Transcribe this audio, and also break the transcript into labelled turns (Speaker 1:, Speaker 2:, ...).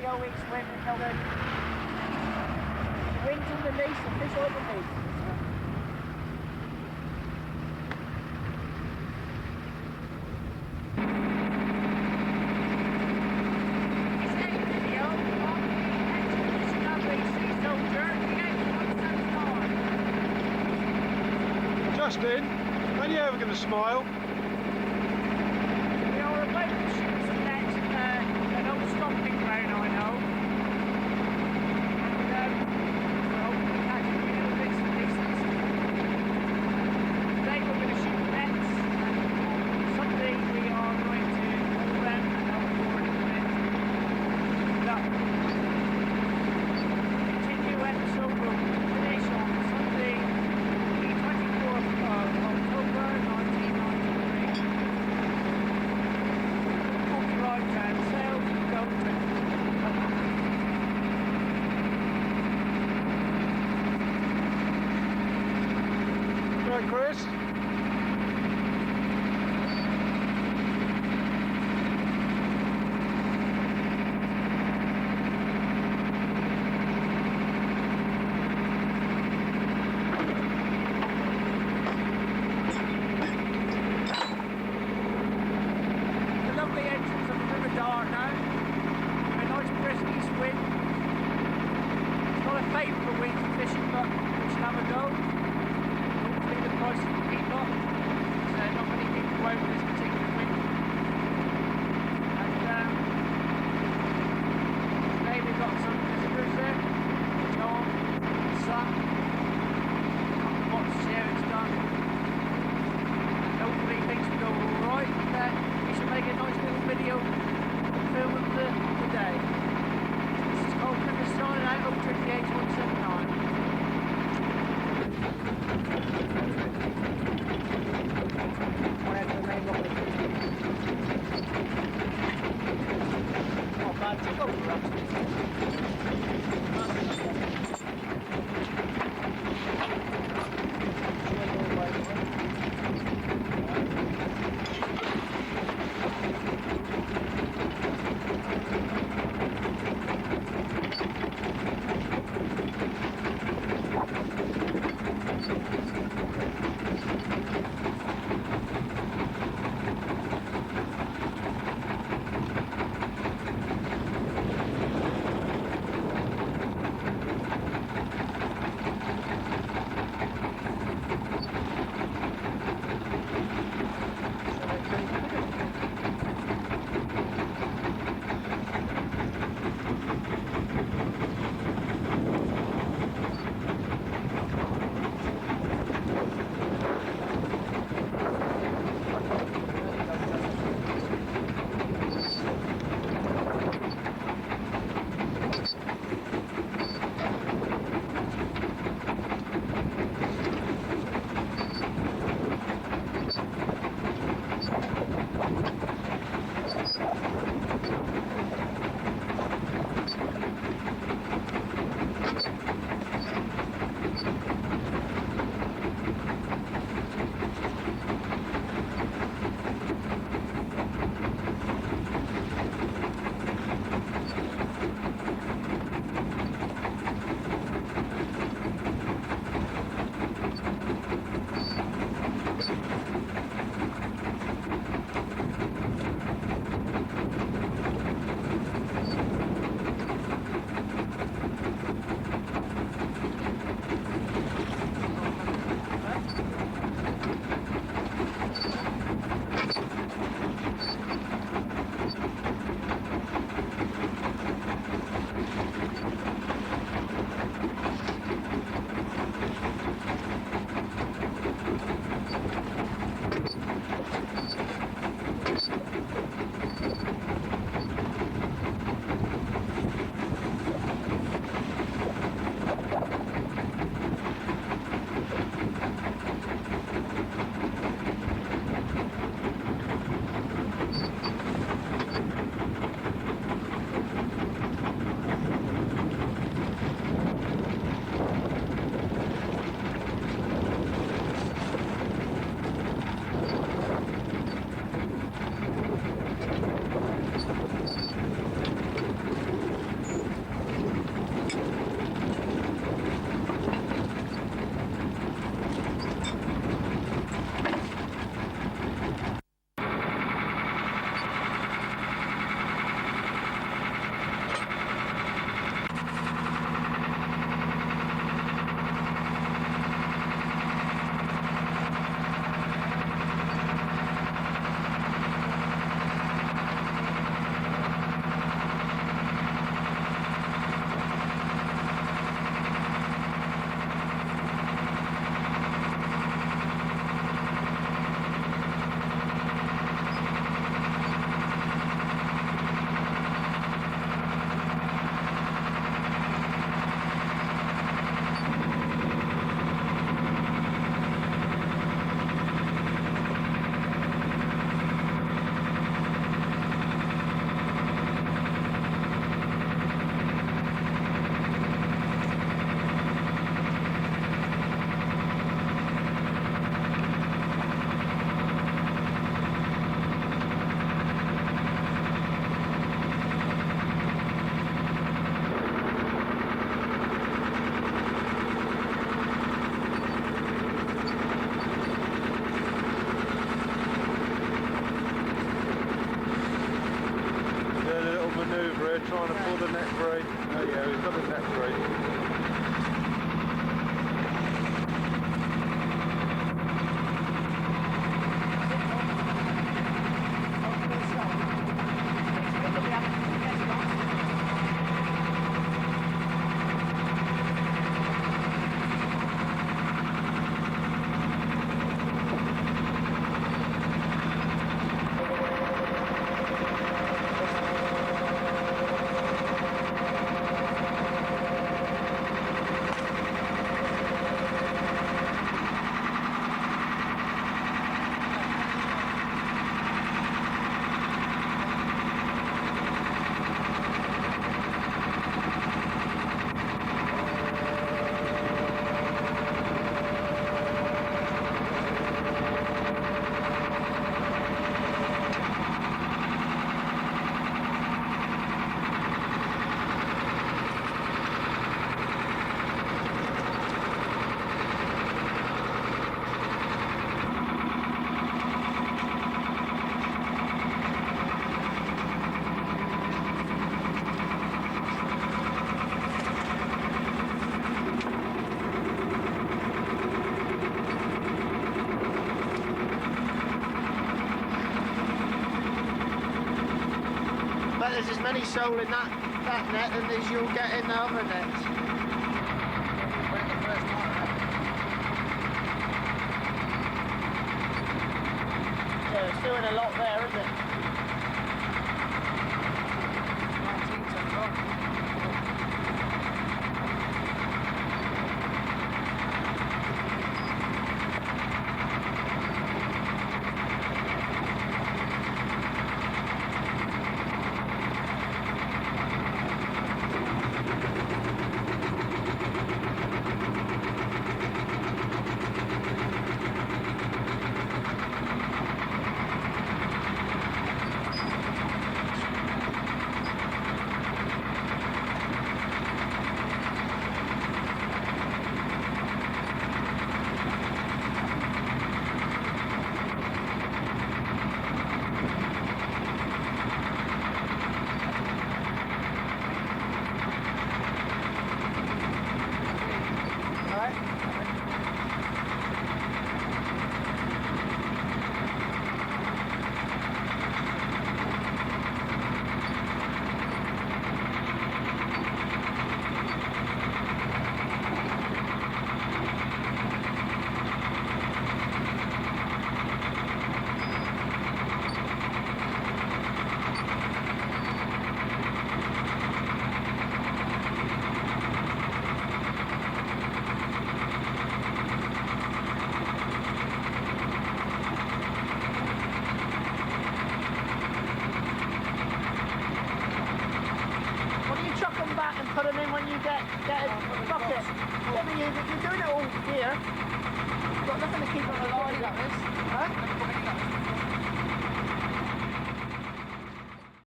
Speaker 1: the old east wind and the wind's underneath, the fish are underneath.
Speaker 2: Justin, when are you ever going to smile?
Speaker 1: We are about to shoot some nets at an old stomping ground I know. And we're hoping to catch a few little bits and pieces. Today we're going to shoot nets, and Sunday we are going to haul them and outboard them. Continue episode will finish on Sunday, the 24th of October 1993. Copyright and sales go to
Speaker 2: Right, Chris?
Speaker 1: the lovely entrance of the River Dart now. A nice brisk east wind. It's not a favourable wind for fishing, but we should have a go. Hopefully the price of the
Speaker 2: trying to pull the net free. Oh yeah, we've got the net free.
Speaker 3: But there's as many sole in that net as you'll get in the other nets. Yeah, it's doing a lot there, isn't it?